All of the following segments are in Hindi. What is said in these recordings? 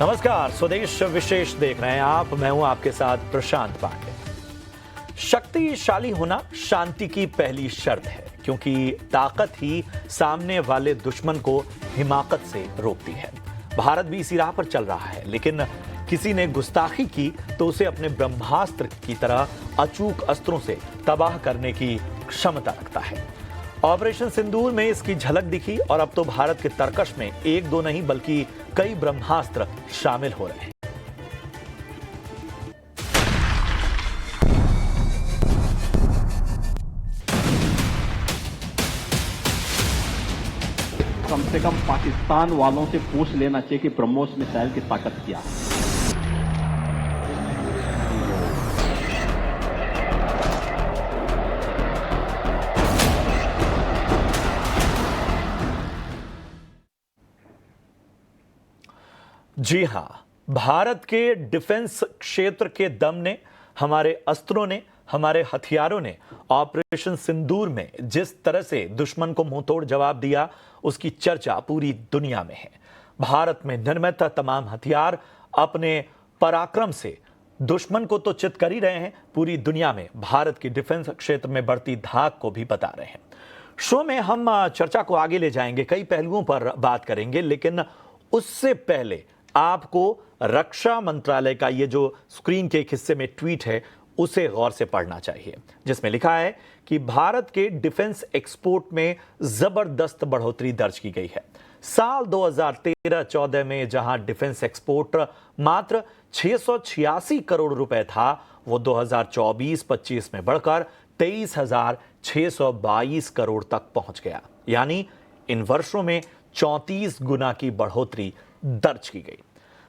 नमस्कार, स्वदेश विशेष देख रहे हैं आप। मैं हूं आपके साथ प्रशांत पांडे। शक्तिशाली होना शांति की पहली शर्त है, क्योंकि ताकत ही सामने वाले दुश्मन को हिमाकत से रोकती है। भारत भी इसी राह पर चल रहा है, लेकिन किसी ने गुस्ताखी की तो उसे अपने ब्रह्मास्त्र की तरह अचूक अस्त्रों से तबाह करने की क्षमता रखता है। ऑपरेशन सिंदूर में इसकी झलक दिखी और अब तो भारत के तरकश में एक दो नहीं बल्कि कई ब्रह्मास्त्र शामिल हो रहे हैं। कम से कम पाकिस्तान वालों से पूछ लेना चाहिए कि ब्रह्मोस मिसाइल की ताकत क्या है। जी हां, भारत के डिफेंस क्षेत्र के दम ने, हमारे अस्त्रों ने, हमारे हथियारों ने ऑपरेशन सिंदूर में जिस तरह से दुश्मन को मुंहतोड़ जवाब दिया, उसकी चर्चा पूरी दुनिया में है। भारत में निर्मित तमाम हथियार अपने पराक्रम से दुश्मन को तो चित कर ही रहे हैं, पूरी दुनिया में भारत की डिफेंस क्षेत्र में बढ़ती धाक को भी बता रहे हैं। शो में हम चर्चा को आगे ले जाएंगे, कई पहलुओं पर बात करेंगे, लेकिन उससे पहले आपको रक्षा मंत्रालय का ये जो स्क्रीन के एक हिस्से में ट्वीट है उसे गौर से पढ़ना चाहिए, जिसमें लिखा है कि भारत के डिफेंस एक्सपोर्ट में जबरदस्त बढ़ोतरी दर्ज की गई है। साल 2013-14 में जहां डिफेंस एक्सपोर्ट मात्र 686 करोड़ रुपए था, वो 2024-25 में बढ़कर 23,622 करोड़ तक पहुंच गया। यानी इन वर्षों में 34 गुना की बढ़ोतरी दर्ज की गई।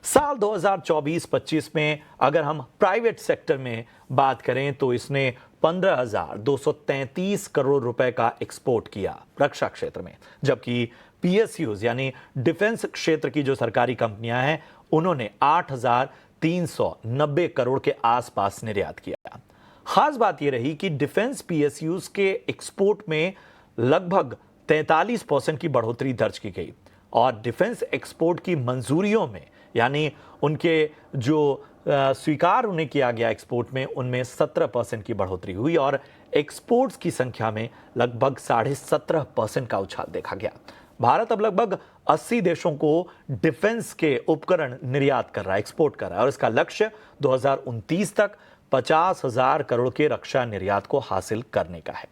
साल 2024-25 में अगर हम प्राइवेट सेक्टर में बात करें तो इसने 15,233 करोड़ रुपए का एक्सपोर्ट किया रक्षा क्षेत्र में, जबकि पीएसयूज यानी डिफेंस क्षेत्र की जो सरकारी कंपनियां हैं उन्होंने 8,390 करोड़ के आसपास निर्यात किया। खास बात यह रही कि डिफेंस पीएसयूज के एक्सपोर्ट में लगभग 43% की बढ़ोतरी दर्ज की गई और डिफेंस एक्सपोर्ट की मंजूरियों में, यानी उनके जो स्वीकार उन्हें किया गया एक्सपोर्ट में, उनमें 17% की बढ़ोतरी हुई और एक्सपोर्ट्स की संख्या में लगभग 17.5% का उछाल देखा गया। भारत अब लगभग 80 देशों को डिफेंस के उपकरण निर्यात कर रहा है, एक्सपोर्ट कर रहा है और इसका लक्ष्य 2029 तक 50,000 करोड़ के रक्षा निर्यात को हासिल करने का है।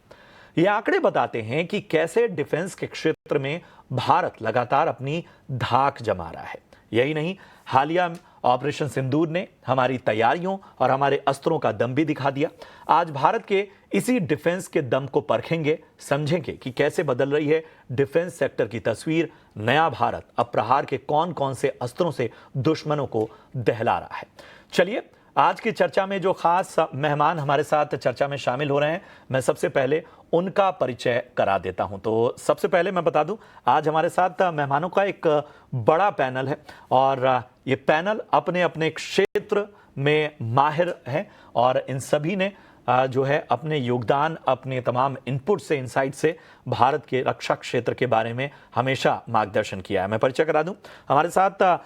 ये आंकड़े बताते हैं कि कैसे डिफेंस के क्षेत्र में भारत लगातार अपनी धाक जमा रहा है। यही नहीं, हालिया ऑपरेशन सिंदूर ने हमारी तैयारियों और हमारे अस्त्रों का दम भी दिखा दिया। आज भारत के इसी डिफेंस के दम को परखेंगे, समझेंगे कि कैसे बदल रही है डिफेंस सेक्टर की तस्वीर। नया भारत अब प्रहार के कौन कौन से अस्त्रों से दुश्मनों को दहला रहा है। चलिए, आज की चर्चा में जो खास मेहमान हमारे साथ चर्चा में शामिल हो रहे हैं, मैं सबसे पहले उनका परिचय करा देता हूं। तो सबसे पहले मैं बता दूं, आज हमारे साथ मेहमानों का एक बड़ा पैनल है और ये पैनल अपने अपने क्षेत्र में माहिर है और इन सभी ने जो है अपने योगदान, अपने तमाम इनपुट से, इनसाइट से भारत के रक्षा क्षेत्र के बारे में हमेशा मार्गदर्शन किया है। मैं परिचय करा दूं, हमारे साथ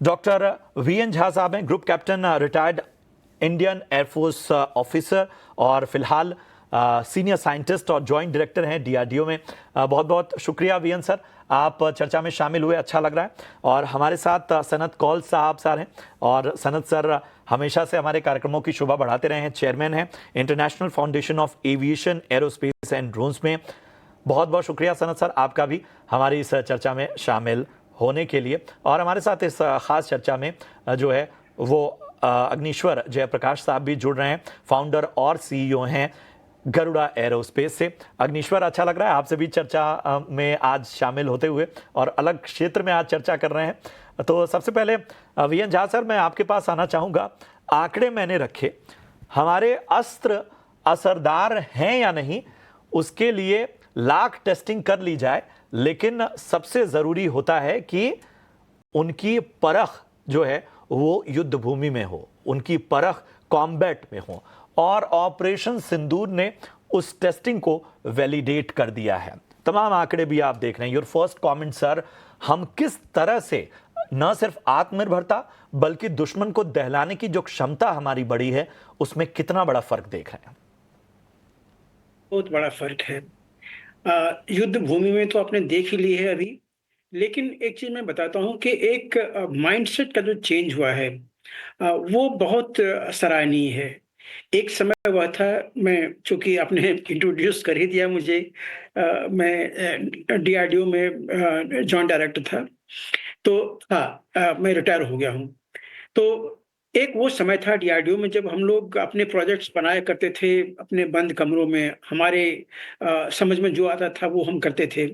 डॉक्टर वीएन झा साहब हैं, group captain, retired Indian air force officer और फिलहाल सीनियर साइंटिस्ट और जॉइंट डायरेक्टर हैं डीआरडीओ में। बहुत बहुत शुक्रिया वीएन सर, आप चर्चा में शामिल हुए, अच्छा लग रहा है। और हमारे साथ सनत कौल साहब सर हैं और सनत सर हमेशा से हमारे कार्यक्रमों की शोभा बढ़ाते रहे हैं, चेयरमैन हैं international foundation of aviation, aerospace and drones में। बहुत बहुत शुक्रिया सनत सर आपका भी हमारी इस चर्चा में शामिल होने के लिए। और हमारे साथ इस खास चर्चा में जो है वो अग्निश्वर जयप्रकाश साहब भी जुड़ रहे हैं, फाउंडर और सीईओ हैं गरुड़ा एरोस्पेस से। अग्निश्वर, अच्छा लग रहा है आपसे भी चर्चा में आज शामिल होते हुए और अलग क्षेत्र में आज चर्चा कर रहे हैं। तो सबसे पहले वीएन झा सर, मैं आपके पास आना चाहूँगा। आंकड़े मैंने रखे, हमारे अस्त्र असरदार हैं या नहीं उसके लिए लाख टेस्टिंग कर ली जाए, लेकिन सबसे ज़रूरी होता है कि उनकी परख जो है वो युद्ध भूमि में हो, उनकी परख कॉम्बैट में हो और ऑपरेशन सिंदूर ने उस टेस्टिंग को वैलिडेट कर दिया है। तमाम आंकड़े भी आप देख रहे हैं। योर फर्स्ट कमेंट सर, हम किस तरह से न सिर्फ आत्मनिर्भरता बल्कि दुश्मन को दहलाने की जो क्षमता हमारी बढ़ी है, उसमें कितना बड़ा फर्क देख रहे हैं? बहुत बड़ा फर्क है। युद्ध भूमि में तो आपने देख ही ली है अभी, लेकिन एक चीज़ मैं बताता हूँ कि एक माइंडसेट का जो चेंज हुआ है वो बहुत सराहनीय है। एक समय हुआ था, मैं चूँकि आपने इंट्रोड्यूस कर ही दिया मुझे, मैं डीआरडीओ में जॉइंट डायरेक्टर था। तो हाँ, मैं रिटायर हो गया हूँ। तो एक वो समय था डीआरडीओ में जब हम लोग अपने प्रोजेक्ट्स बनाया करते थे अपने बंद कमरों में, हमारे समझ में जो आता था वो हम करते थे।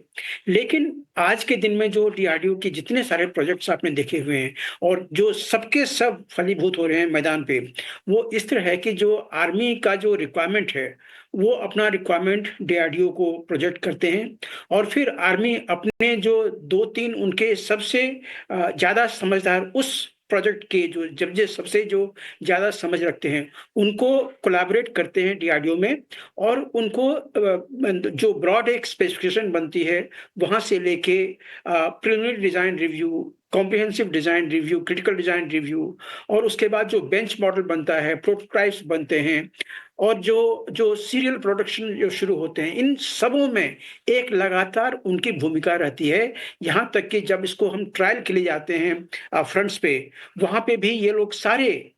लेकिन आज के दिन में जो डीआरडीओ के जितने सारे प्रोजेक्ट्स आपने देखे हुए हैं और जो सबके सब फलीभूत हो रहे हैं मैदान पे, वो इस तरह है कि जो आर्मी का जो रिक्वायरमेंट है, वो अपना रिक्वायरमेंट डीआरडीओ को प्रोजेक्ट करते हैं और फिर आर्मी अपने जो 2-3 उनके सबसे ज़्यादा समझदार उस प्रोजेक्ट के जो सबसे जो ज़्यादा समझ रखते हैं, उनको कोलैबोरेट करते हैं डीआरडीओ में और उनको जो ब्रॉड एक स्पेसिफिकेशन बनती है, वहाँ से लेके preliminary design review, comprehensive design review, critical design review और उसके बाद जो बेंच मॉडल बनता है, प्रोटोटाइप्स बनते हैं और जो जो सीरियल प्रोडक्शन जो शुरू होते हैं, इन सबों में एक लगातार उनकी भूमिका रहती है। यहाँ तक कि जब इसको हम ट्रायल के लिए जाते हैं फ्रंट्स पे, वहाँ पे भी ये लोग सारे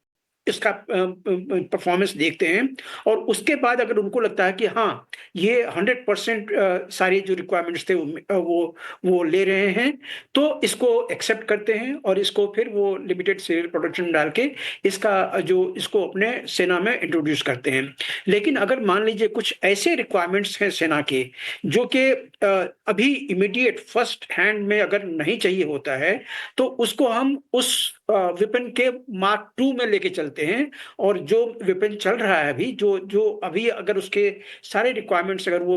इसका परफॉर्मेंस देखते हैं और उसके बाद अगर उनको लगता है कि हाँ, ये 100% सारे जो रिक्वायरमेंट्स थे वो ले रहे हैं, तो इसको एक्सेप्ट करते हैं और इसको फिर वो लिमिटेड सीरियल प्रोडक्शन में डाल के इसको अपने सेना में इंट्रोड्यूस करते हैं। लेकिन अगर मान लीजिए कुछ ऐसे रिक्वायरमेंट्स हैं सेना के, जो कि अभी इमीडिएट फर्स्ट हैंड में अगर नहीं चाहिए होता है, तो उसको हम उस वेपन के मार्क 2 में लेके चलते हैं और जो वेपन चल रहा है अभी, जो अभी अगर उसके सारे रिक्वायरमेंट्स अगर वो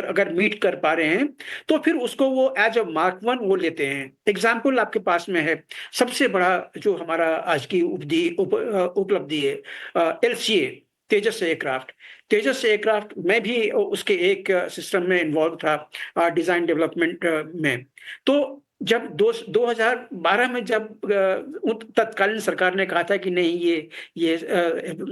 अगर मीट कर पा रहे हैं, तो फिर उसको वो एज अ मार्क 1 वो लेते हैं। एग्जाम्पल आपके पास में है, सबसे बड़ा जो हमारा आज की उपलब्धि है, एलसीए, तेजस एयरक्राफ्ट। तेजस एयरक्राफ्ट मैं भी उसके एक सिस्टम में इन्वॉल्व था डिजाइन डेवलपमेंट में। तो जब 2012 में जब तत्कालीन सरकार ने कहा था कि नहीं, ये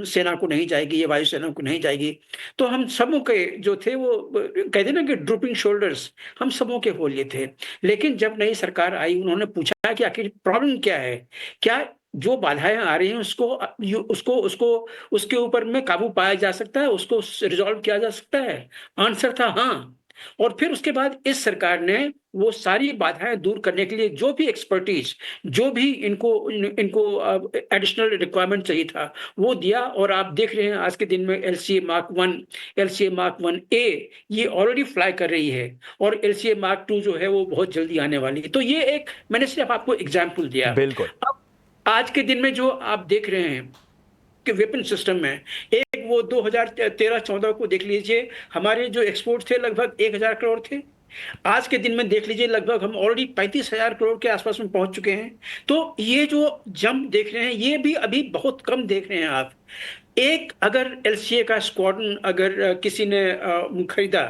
सेना को नहीं जाएगी, ये वायुसेना को नहीं जाएगी, तो हम सबों के जो थे वो कहते ना कि ड्रूपिंग शोल्डर्स, हम सबों के हो लिए थे। लेकिन जब नई सरकार आई, उन्होंने पूछा कि आखिर प्रॉब्लम क्या है, क्या जो बाधाएं आ रही हैं उसको उसके ऊपर में काबू पाया जा सकता है, उसको रिजॉल्व किया जा सकता है। आंसर था हाँ। और फिर उसके बाद इस सरकार ने वो सारी बाधाएं दूर करने के लिए जो भी एक्सपर्टीज, जो भी इनको एडिशनल रिक्वायरमेंट चाहिए था, वो दिया और आप देख रहे हैं आज के दिन में LCA mark 1, LCA mark 1A ये ऑलरेडी फ्लाई कर रही है और एलसीए मार्क 2 जो है वो बहुत जल्दी आने वाली है। तो ये एक मैंने सिर्फ आपको एग्जाम्पल दिया। बिल्कुल। अब आज के दिन में जो आप देख रहे हैं कि वेपन सिस्टम में, एक वो 2013-14 को देख लीजिए, हमारे जो एक्सपोर्ट थे लगभग 1000 करोड़ थे। आज के दिन में देख लीजिए लगभग हम ऑलरेडी 35,000 करोड़ के आसपास में पहुंच चुके हैं। तो ये जो जंप देख रहे हैं, ये भी अभी बहुत कम देख रहे हैं आप। एक अगर एलसीए का स्क्वाड्रन अगर किसी ने खरीदा,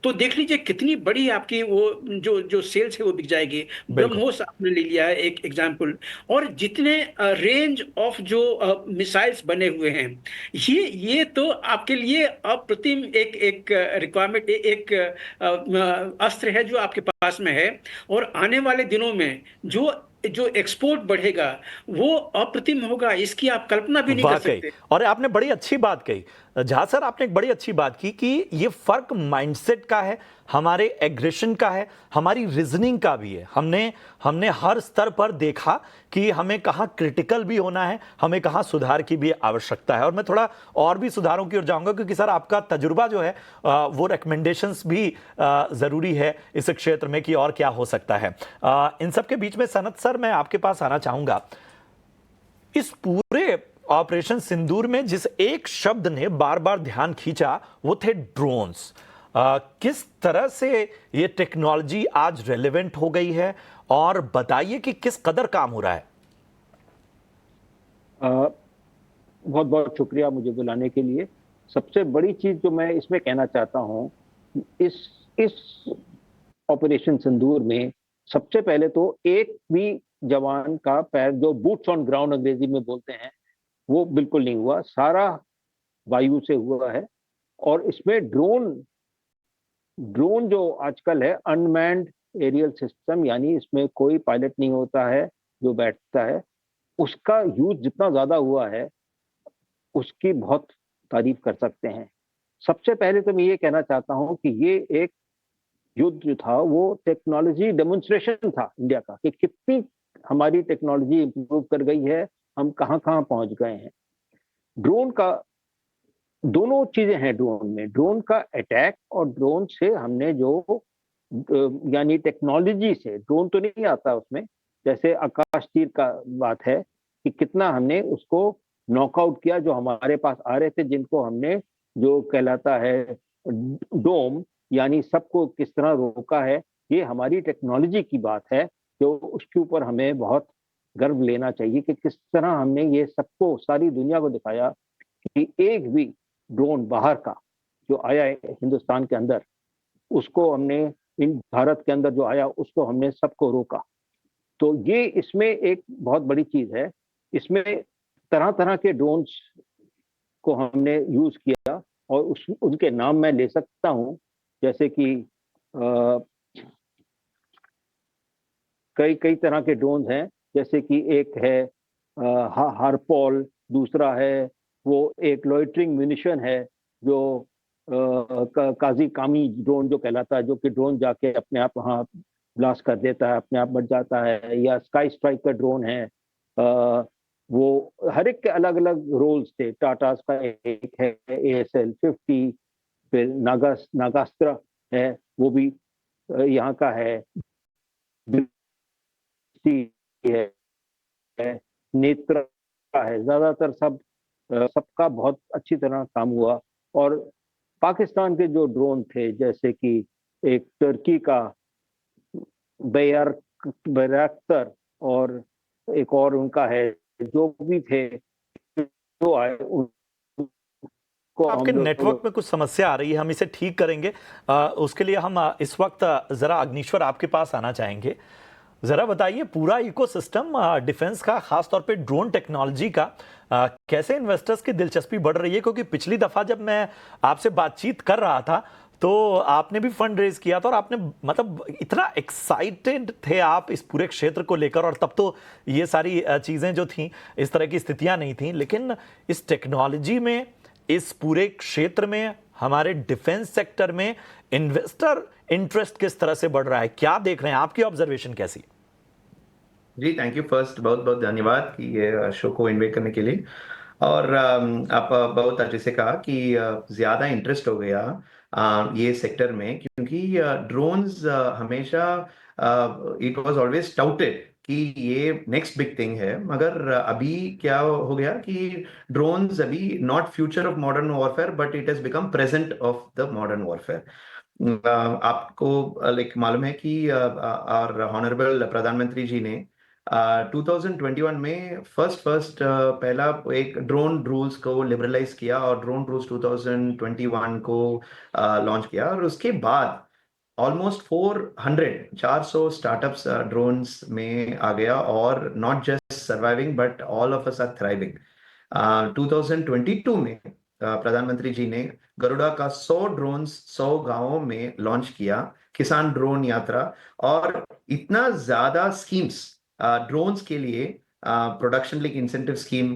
तो देख लीजिए कितनी बड़ी आपकी वो जो सेल्स है वो बिक जाएगी। बिल्कुल। ब्रह्मोस आपने ले लिया है एक एग्जांपल, और जितने रेंज ऑफ जो मिसाइल्स बने हुए हैं, ये तो आपके लिए अप्रतिम एक एक रिक्वायरमेंट, एक अस्त्र है जो आपके पास में है। और आने वाले दिनों में जो जो एक्सपोर्ट बढ़ेगा वो अप्रतिम होगा, इसकी आप कल्पना भी नहीं कर वाकई। सकते। और आपने बड़ी अच्छी बात कही झा सर, आपने एक बड़ी अच्छी बात की कि ये फर्क माइंडसेट का है, हमारे एग्रेशन का है, हमारी रीजनिंग का भी है। हमने हर स्तर पर देखा कि हमें कहाँ क्रिटिकल भी होना है, हमें कहाँ सुधार की भी आवश्यकता है। और मैं थोड़ा और भी सुधारों की ओर जाऊंगा क्योंकि सर आपका तजुर्बा जो है वो रिकमेंडेशंस भी जरूरी है इस क्षेत्र में कि और क्या हो सकता है। इन सब के बीच में सनत सर, मैं आपके पास आना चाहूंगा। इस पूरे ऑपरेशन सिंदूर में जिस एक शब्द ने बार बार ध्यान खींचा वो थे ड्रोन्स। किस तरह से ये टेक्नोलॉजी आज रेलेवेंट हो गई है और बताइए कि किस कदर काम हो रहा है। बहुत बहुत शुक्रिया मुझे बुलाने के लिए। सबसे बड़ी चीज जो मैं इसमें कहना चाहता हूं, इस ऑपरेशन सिंदूर में सबसे पहले तो एक भी जवान का पैर, जो बूट्स ऑन ग्राउंड अंग्रेजी में बोलते हैं, वो बिल्कुल नहीं हुआ, सारा वायु से हुआ है। और इसमें ड्रोन ड्रोन जो आजकल है अनमैन्ड एरियल सिस्टम, यानी इसमें कोई पायलट नहीं होता है जो बैठता है, उसका यूज जितना ज्यादा हुआ है उसकी बहुत तारीफ कर सकते हैं। सबसे पहले तो मैं ये कहना चाहता हूं कि ये एक युद्ध जो था वो टेक्नोलॉजी डेमोन्स्ट्रेशन था इंडिया का, कि कितनी हमारी टेक्नोलॉजी इंप्रूव कर गई है, हम कहां कहां पहुंच गए हैं। ड्रोन का दोनों चीजें हैं ड्रोन में, ड्रोन का अटैक और ड्रोन से हमने जो यानी टेक्नोलॉजी से, ड्रोन तो नहीं आता उसमें, जैसे आकाश तीर का बात है कि कितना हमने उसको नॉकआउट किया, जो हमारे पास आ रहे थे, जिनको हमने जो कहलाता है डोम, यानी सबको किस तरह रोका है। ये हमारी टेक्नोलॉजी की बात है, जो उसके ऊपर हमें बहुत गर्व लेना चाहिए कि किस तरह हमने ये सबको, सारी दुनिया को दिखाया कि एक भी ड्रोन बाहर का जो आया है हिंदुस्तान के अंदर, उसको हमने, इन भारत के अंदर जो आया उसको हमने सबको रोका। तो ये इसमें एक बहुत बड़ी चीज है। इसमें तरह तरह के ड्रोन्स को हमने यूज किया, और उनके नाम मैं ले सकता हूं, जैसे कि कई कई तरह के ड्रोन्स हैं, जैसे कि एक है हारपॉल, दूसरा है वो एक लॉइटरिंग म्यूनिशन है जो काजी कामी ड्रोन जो कहलाता है, जो कि ड्रोन जाके अपने आप वहाँ ब्लास्ट कर देता है, अपने आप बच जाता है। या स्काई स्ट्राइकर ड्रोन है, वो हर एक के अलग अलग रोल्स थे। टाटा का एक है ASL-50, फिर नागास्त्र है, वो भी यहाँ का है, है, है नेत्रा है, ज्यादातर सबका बहुत अच्छी तरह काम हुआ। और पाकिस्तान के जो ड्रोन थे, जैसे कि एक टर्की का बैरक्तर, और एक और उनका है, जो भी थे जो आए उनको हम आपके नेटवर्क लोग। में कुछ समस्या आ रही है, हम इसे ठीक करेंगे। उसके लिए हम इस वक्त जरा अग्निश्वर आपके पास आना चाहेंगे। जरा बताइए, पूरा इकोसिस्टम डिफेंस का, खासतौर पे ड्रोन टेक्नोलॉजी का, कैसे इन्वेस्टर्स की दिलचस्पी बढ़ रही है? क्योंकि पिछली दफा जब मैं आपसे बातचीत कर रहा था तो आपने भी फंड रेज किया था, और आपने मतलब इतना एक्साइटेड थे आप इस पूरे क्षेत्र को लेकर, और तब तो ये सारी चीजें जो थी, इस तरह की स्थितियां नहीं थी। लेकिन इस टेक्नोलॉजी में, इस पूरे क्षेत्र में, हमारे डिफेंस सेक्टर में इन्वेस्टर इंटरेस्ट किस तरह से बढ़ रहा है? क्या देख रहे हैं? आपकी ऑब्जर्वेशन कैसी है? जी, थैंक यू। फर्स्ट बहुत बहुत धन्यवाद कि ये शो को इन्वाइट करने के लिए। और आप बहुत अच्छे से कहा कि ज़्यादा इंटरेस्ट हो गया ये सेक्टर में, क्योंकि ड्रोन्स हमेशा, इट वाज ऑलवेज टाउटेड कि ये नेक्स्ट बिग थिंग है। मगर अभी क्या हो गया कि ड्रोन्स अभी not future of modern warfare, but it has become present of the modern warfare. आपको लाइक मालूम है कि और ऑनरेबल प्रधानमंत्री जी ने 2021 में फर्स्ट पहला एक ड्रोन रूल्स को लिबरलाइज किया, और ड्रोन रूल्स 2021 को लॉन्च किया। और उसके बाद ऑलमोस्ट 400 स्टार्टअप्स ड्रोन्स में आ गया, और not just surviving but all of us are thriving. 2022 में प्रधानमंत्री जी ने गरुड़ा का 100 ड्रोन्स 100 गांवों में लॉन्च किया, किसान ड्रोन यात्रा। और इतना ज्यादा स्कीम्स ड्रोन्स के लिए, प्रोडक्शन लिंक इंसेंटिव स्कीम,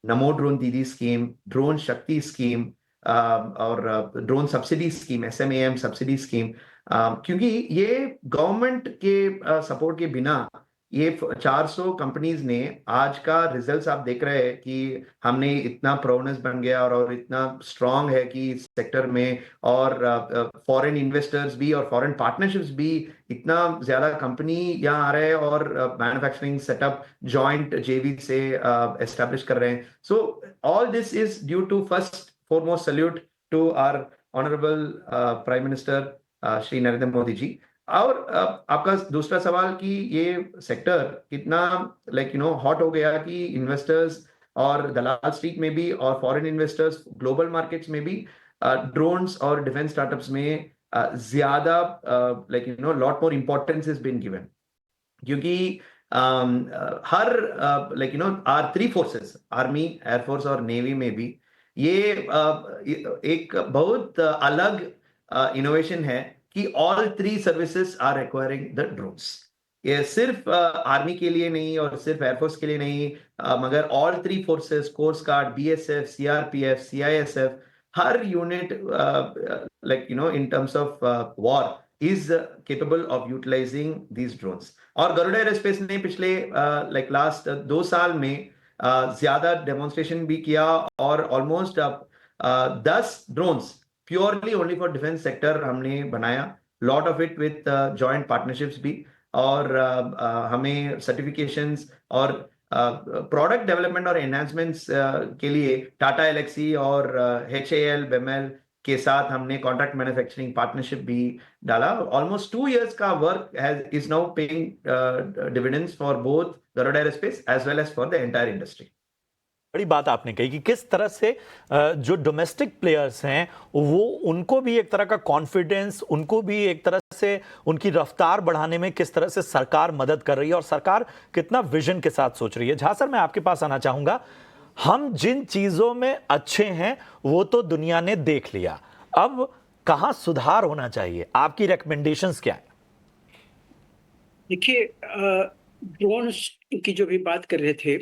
नमो ड्रोन दीदी स्कीम, ड्रोन शक्ति स्कीम, और drone subsidy scheme, SMAM subsidy scheme, क्योंकि ये गवर्नमेंट के सपोर्ट के बिना ये 400 कंपनीज ने आज का रिजल्ट्स आप देख रहे हैं कि हमने इतना प्रोनेस बन गया, और इतना स्ट्रांग है कि इस सेक्टर में, और फॉरेन इन्वेस्टर्स भी और फॉरेन पार्टनरशिप्स भी, इतना ज्यादा कंपनी यहाँ आ रहे हैं, और मैन्युफैक्चरिंग सेटअप जॉइंट JV से एस्टेब्लिश कर रहे हैं। So all this is due to, first foremost salute to our honourable prime minister Shri Narendra Modi ji. और आपका दूसरा सवाल कि ये सेक्टर कितना हॉट हो गया, कि इन्वेस्टर्स और दलाल स्ट्रीट में भी, और फॉरेन इन्वेस्टर्स ग्लोबल मार्केट्स में भी ड्रोन्स और डिफेंस स्टार्टअप्स में ज्यादा lot more importance is been given. क्योंकि हर are three forces, army, air force और नेवी में भी ये एक बहुत अलग इनोवेशन है कि all three services are requiring the drones. ये सिर्फ आर्मी के लिए नहीं और सिर्फ एयरफोर्स के लिए नहीं, मगर all three forces, coast guard, BSF, CRPF, CISF, हर unit in terms of war is capable of utilizing these drones। और गरुड़ एरोस्पेस ने पिछले लास्ट 2 साल में ज्यादा डेमोन्स्ट्रेशन भी किया और almost 10 drones purely only for defence sector हमने बनाया, lot of it with joint partnerships भी। और हमें सर्टिफिकेशंस और प्रोडक्ट डेवलपमेंट और एनहांसमेंट्स के लिए टाटा एलेक्सी और HAL बेमेल के साथ हमने कॉन्ट्रैक्ट मैन्युफैक्चरिंग पार्टनरशिप भी डाला। ऑलमोस्ट 2 years का work is now paying dividends for both Garuda Aerospace as well as for the entire industry. बड़ी बात आपने कही कि किस तरह से जो डोमेस्टिक प्लेयर्स हैं वो, उनको भी एक तरह का कॉन्फिडेंस, उनको भी एक तरह से उनकी रफ्तार बढ़ाने में किस तरह से सरकार मदद कर रही है और सरकार कितना विजन के साथ सोच रही है। झा सर, मैं आपके पास आना चाहूंगा। हम जिन चीजों में अच्छे हैं वो तो दुनिया ने देख लिया, अब कहां सुधार होना चाहिए, आपकी रिकमेंडेशंस क्या है? देखिए, ड्रोन्स की जो भी बात कर रहे थे,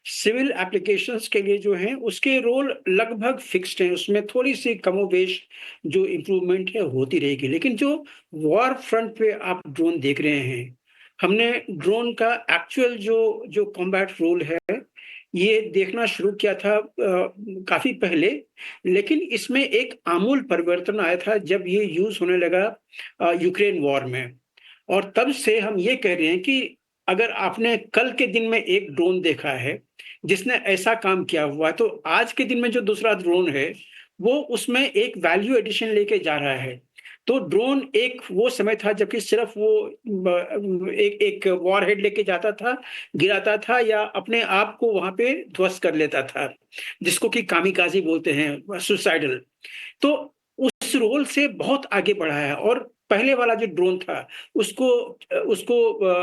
सिविल एप्लीकेशंस के लिए जो है उसके रोल लगभग फिक्स्ड हैं, उसमें थोड़ी सी कमोबेश जो इम्प्रूवमेंट है होती रहेगी। लेकिन जो वॉर फ्रंट पे आप ड्रोन देख रहे हैं, हमने ड्रोन का एक्चुअल जो जो कॉम्बैट रोल है ये देखना शुरू किया था काफी पहले। लेकिन इसमें एक आमूल परिवर्तन आया था जब ये यूज होने लगा यूक्रेन वॉर में। और तब से हम ये कह रहे हैं कि अगर आपने कल के दिन में एक ड्रोन देखा है जिसने ऐसा काम किया हुआ है, तो आज के दिन में जो दूसरा ड्रोन है वो उसमें एक वैल्यू एडिशन लेके जा रहा है। तो ड्रोन एक वो समय था जबकि सिर्फ वो एक वॉरहेड लेके जाता था, गिराता था या अपने आप को वहां पे ध्वस्त कर लेता था, जिसको कि कामिकाजी बोलते हैं, सुसाइडल। तो उस रोल से बहुत आगे बढ़ा है। और पहले वाला जो ड्रोन था उसको उसको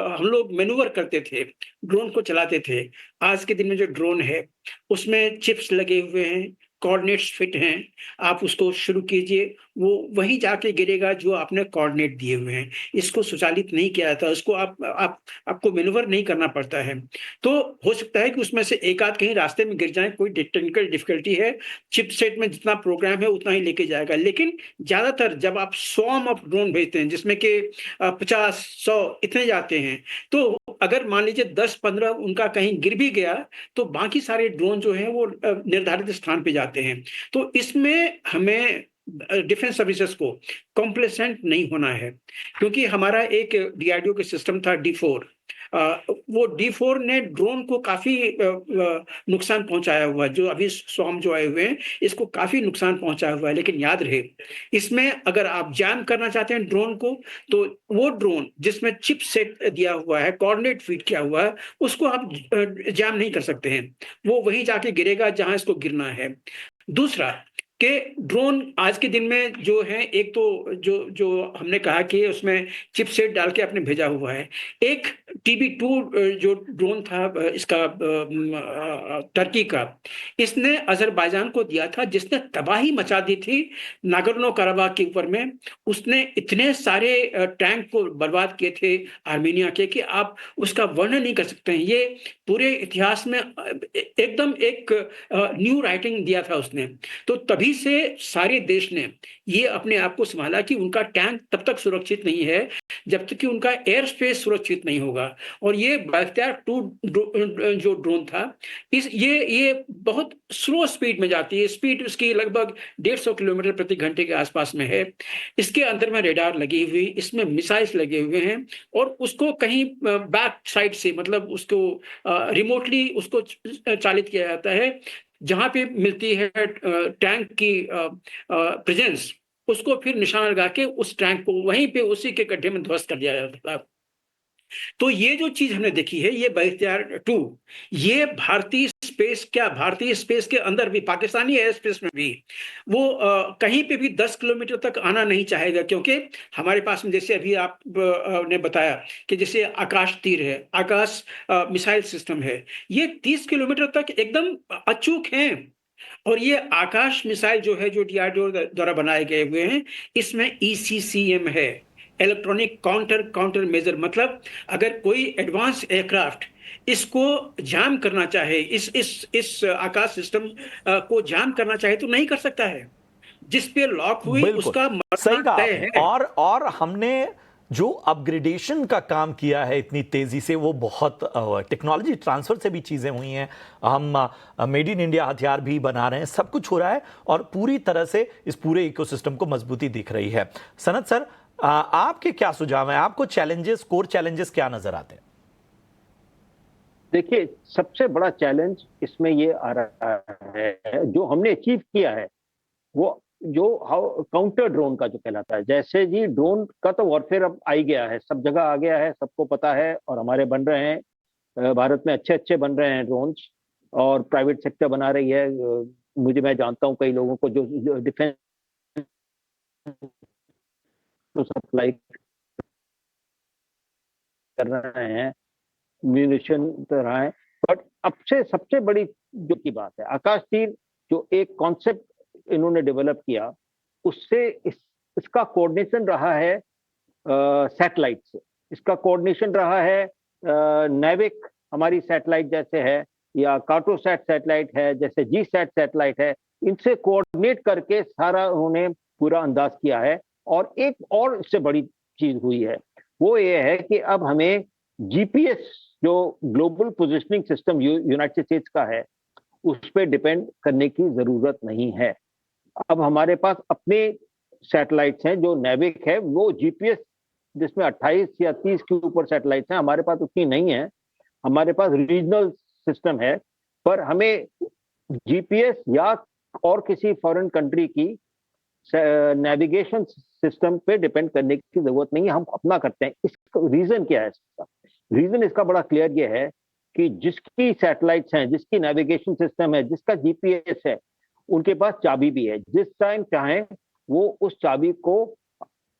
हम लोग मैन्यूवर करते थे, ड्रोन को चलाते थे। आज के दिन में जो ड्रोन है उसमें चिप्स लगे हुए हैं, कोऑर्डिनेट्स फिट हैं, आप उसको शुरू कीजिए, वो वहीं जाके गिरेगा जो आपने कोऑर्डिनेट दिए हुए हैं। इसको स्वचालित नहीं किया जाता, उसको आपको मैन्यूवर नहीं करना पड़ता है। तो हो सकता है कि उसमें से एक आध कहीं रास्ते में गिर जाए, कोई टेक्निकल डिफिकल्टी है, चिपसेट में जितना प्रोग्राम है उतना ही लेके जाएगा। लेकिन ज्यादातर जब आप स्वॉर्म ऑफ ड्रोन भेजते हैं जिसमें कि 50-100 इतने जाते हैं, तो अगर मान लीजिए 10-15 उनका कहीं गिर भी गया तो बाकी सारे ड्रोन जो हैं वो निर्धारित स्थान पे जाते हैं। तो इसमें हमें डिफेंस सर्विसेज को कॉम्प्लेसेंट नहीं होना है, क्योंकि हमारा एक डीआरडीओ के सिस्टम था D4। वो D4 ने ड्रोन को काफी नुकसान पहुंचाया हुआ है। जो अभी स्वॉर्म जो आए हुए हैं इसको काफी नुकसान पहुंचाया हुआ है। लेकिन याद रहे, इसमें अगर आप जैम करना चाहते हैं ड्रोन को, तो वो ड्रोन जिसमें चिप सेट दिया हुआ है, कोऑर्डिनेट फीड किया हुआ है, उसको आप जैम नहीं कर सकते हैं। वो वहीं जाके गिरेगा जहां इसको गिरना है। दूसरा कि ड्रोन आज के दिन में जो है, एक तो जो हमने कहा कि उसमें चिपसेट डाल के आपने भेजा हुआ है। एक TB2 जो ड्रोन था इसका टर्की का, इसने अजरबैजान को दिया था, जिसने तबाही मचा दी थी नागोर्नो कराबाख के ऊपर में। उसने इतने सारे टैंक को बर्बाद किए थे आर्मेनिया के कि आप उसका वर्णन नहीं कर सकते हैं। ये पूरे इतिहास में एकदम एक न्यू राइटिंग दिया था उसने। तो तभी से सारे देश ने ये अपने आप को संभाला कि उनका टैंक तब तक सुरक्षित नहीं है जब तक कि उनका एयर स्पेस सुरक्षित नहीं होगा। और ये बाख्तियार 2 जो ड्रोन था, ये बहुत स्लो स्पीड में जाती है। स्पीड उसकी लगभग 150 किलोमीटर प्रति घंटे के आसपास में है। इसके अंदर में रेडार लगी हुई, इसमें मिसाइल्स लगे हुए हैं, और उसको कहीं बैक साइड से, मतलब उसको रिमोटली उसको चालित किया जाता है। जहां पे मिलती है टैंक की प्रेजेंस, उसको फिर निशाना लगा के उस टैंक को वहीं पे उसी के गड्ढे में ध्वस्त कर दिया जाता था। तो ये जो चीज हमने देखी है, ये BHR-2, ये भारतीय स्पेस के अंदर भी, पाकिस्तानी एयर स्पेस में भी वो कहीं पे भी 10 किलोमीटर तक आना नहीं चाहेगा, क्योंकि हमारे पास में, जैसे अभी आप ने बताया कि जैसे आकाश तीर है, आकाश मिसाइल सिस्टम है, ये 30 किलोमीटर तक एकदम अचूक हैं। और ये आकाश मिसाइल जो है, जो DRDO द्वारा बनाए गए हुए हैं, इसमें ECCM है, इलेक्ट्रॉनिक काउंटर मेजर। मतलब अगर कोई एडवांस एयरक्राफ्ट इसको जाम करना चाहे, इस आकाश सिस्टम को जाम करना चाहे, तो नहीं कर सकता है। जिस पे लॉक हुई बिल्कुल उसका सही मरना कहा तय आपने। है। और हमने जो अपग्रेडेशन का काम किया है इतनी तेजी से, वो बहुत टेक्नोलॉजी ट्रांसफर से भी चीजें हुई हैं। हम मेड इन इंडिया हथियार भी बना रहे हैं, सब कुछ हो रहा है और पूरी तरह से इस पूरे इकोसिस्टम को मजबूती दिख रही है। सनत सर, आपके क्या सुझाव हैं? आपको चैलेंजेस, कोर चैलेंजेस क्या नजर आते हैं? देखिए, सबसे बड़ा चैलेंज इसमें ये आ रहा है, जो हमने अचीव किया है वो, जो काउंटर ड्रोन का जो कहलाता है, जैसे जी ड्रोन का तो वॉरफेयर अब आ ही गया है, सब जगह आ गया है, सबको पता है, और हमारे बन रहे हैं, भारत में अच्छे अच्छे बन रहे हैं ड्रोन्स, और प्राइवेट सेक्टर बना रही है। मैं जानता हूँ कई लोगों को जो डिफेंस सप्लाई कर रहे हैं, म्यूनिशन तरह है। बट अब से सबसे बड़ी जो की बात है, आकाश तीर जो एक कॉन्सेप्ट इन्होंने डेवलप किया, उससे इसका कोऑर्डिनेशन रहा है सैटेलाइट से, इसका कोऑर्डिनेशन रहा है नेविक हमारी सैटेलाइट जैसे है, या कार्टोसैट सैटेलाइट है, जैसे GSAT सैटेलाइट है, इनसे कोऑर्डिनेट करके सारा उन्होंने पूरा अंदाज किया है। और एक और इससे बड़ी चीज हुई है, वो ये है कि अब हमें GPS, जो global positioning system United states का है, उस पर डिपेंड करने की जरूरत नहीं है। अब हमारे पास अपने सैटेलाइट्स हैं, जो नेविक है, वो GPS, जिसमें 28 या 30 के ऊपर सैटेलाइट्स हैं, हमारे पास उतनी नहीं है। हमारे पास रीजनल सिस्टम है, पर हमें GPS या और किसी फॉरेन कंट्री की नेविगेशन सिस्टम पे डिपेंड करने की जरूरत नहीं है, हम अपना करते हैं। इसका रीजन क्या है? इसका रीजन इसका बड़ा क्लियर ये है कि जिसकी सैटेलाइट्स हैं, जिसकी नेविगेशन सिस्टम है, जिसका GPS है, उनके पास चाबी भी है। जिस टाइम चाहे वो उस चाबी को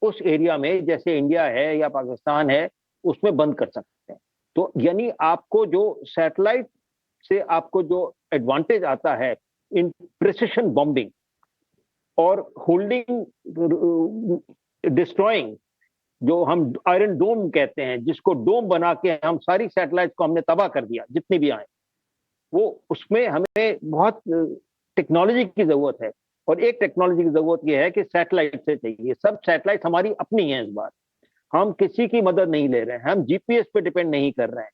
उस एरिया में, जैसे इंडिया है या पाकिस्तान है, उसमें बंद कर सकते हैं। तो यानी आपको जो सैटेलाइट से आपको जो एडवांटेज आता है इन प्रिसिशन बॉम्बिंग और होल्डिंग, डिस्ट्रॉइंग, जो हम आयरन डोम कहते हैं, जिसको डोम बना के हम सारी सैटेलाइट को हमने तबाह कर दिया, जितनी भी आए, वो उसमें हमें बहुत टेक्नोलॉजी की जरूरत है। और एक टेक्नोलॉजी की जरूरत यह है कि सैटेलाइट से चाहिए। सब सैटेलाइट हमारी अपनी है, इस बार हम किसी की मदद नहीं ले रहे हैं, हम GPS पे डिपेंड नहीं कर रहे हैं,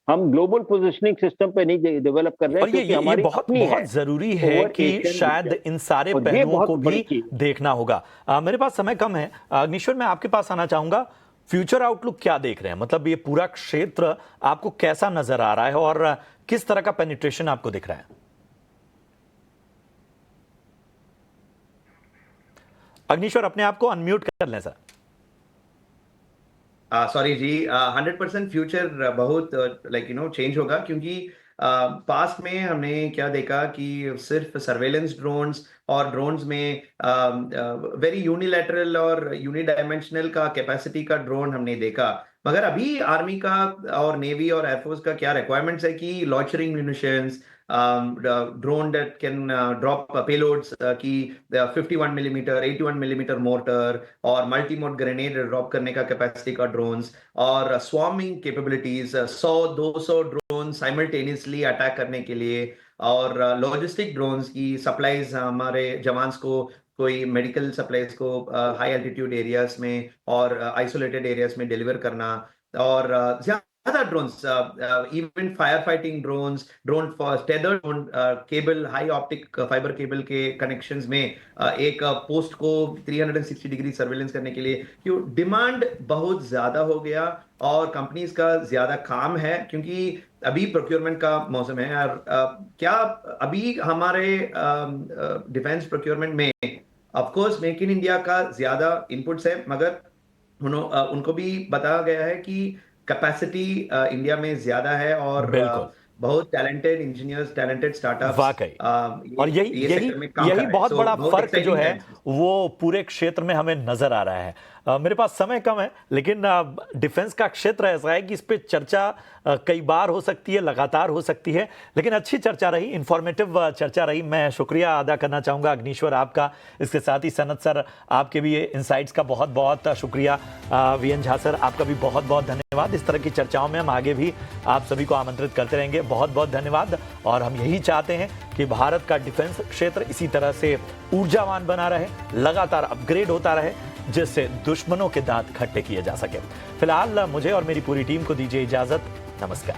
हम ग्लोबल पोजिशनिंग सिस्टम पे नहीं डेवलप कर रहे हैं, और क्योंकि ये हमारी बहुत अपनी बहुत है जरूरी है कि शायद इन सारे पहलुओं को भी देखना होगा। मेरे पास समय कम है, अग्निश्वर, मैं आपके पास आना चाहूंगा। फ्यूचर आउटलुक क्या देख रहे हैं? मतलब ये पूरा क्षेत्र आपको कैसा नजर आ रहा है और किस तरह का पेनिट्रेशन आपको दिख रहा है? अग्निश्वर, अपने आप को अनम्यूट कर लें सर। सॉरी जी, 100% फ्यूचर बहुत चेंज होगा, क्योंकि पास्ट में हमने क्या देखा कि सिर्फ सर्वेलेंस ड्रोन्स और ड्रोन्स में वेरी यूनिलैटरल और यूनिडायमेंशनल का कैपेसिटी का ड्रोन हमने देखा। मगर अभी आर्मी का और नेवी और एयरफोर्स का क्या रिक्वायरमेंट्स है कि लॉन्चरिंग munitions, drone that can drop payloads की 51 मिलीमीटर 81 मिलीमीटर मोटर और मल्टी मोड ग्रेनेड ड्रॉप करने का कैपेसिटी का ड्रोन्स, और swarming capabilities 100-200 drone simultaneously attack करने के लिए, और लॉजिस्टिक ड्रोन्स की सप्लाईज हमारे जवान्स को, कोई मेडिकल सप्लाईज को हाई एल्टीट्यूड एरियाज में और आइसोलेटेड एरियाज में डिलीवर करना, और ज्यादा drones, even fire fighting drones, drone for tether cable, high optic fibre cable के कनेक्शंस में एक पोस्ट को 360 डिग्री सर्वेलेंस करने के लिए। क्यों डिमांड बहुत ज्यादा हो गया और कंपनीज का ज्यादा काम है, क्योंकि अभी प्रोक्योरमेंट का मौसम है। और क्या अभी हमारे डिफेंस प्रोक्योरमेंट में of course make in India का ज्यादा इनपुट्स है, मगर उनको भी बताया गया है कि कैपेसिटी इंडिया में ज्यादा है और बिल्कुल। बहुत टैलेंटेड इंजीनियर्स, टैलेंटेड स्टार्टअप्स वाकई। और यही ये यही सेक्टर में काम कर यही रहे हैं। बहुत सो बड़ा बहुत फर्क जो एक्साइटिंग है टाइम्स। वो पूरे क्षेत्र में हमें नजर आ रहा है। मेरे पास समय कम है, लेकिन डिफेंस का क्षेत्र ऐसा है कि इस पे चर्चा कई बार हो सकती है, लगातार हो सकती है, लेकिन अच्छी चर्चा रही, इंफॉर्मेटिव चर्चा रही। मैं शुक्रिया अदा करना चाहूंगा अग्निश्वर आपका, इसके साथ ही सनत सर आपके भी इनसाइट्स का बहुत बहुत शुक्रिया। वीएन झा सर आपका भी बहुत बहुत धन्यवाद। इस तरह की चर्चाओं में हम आगे भी आप सभी को आमंत्रित करते रहेंगे। बहुत बहुत धन्यवाद। और हम यही चाहते हैं कि भारत का डिफेंस क्षेत्र इसी तरह से ऊर्जावान बना रहे, लगातार अपग्रेड होता रहे, जिससे दुश्मनों के दांत खट्टे किए जा सके। फिलहाल मुझे और मेरी पूरी टीम को दीजिए इजाजत। नमस्कार।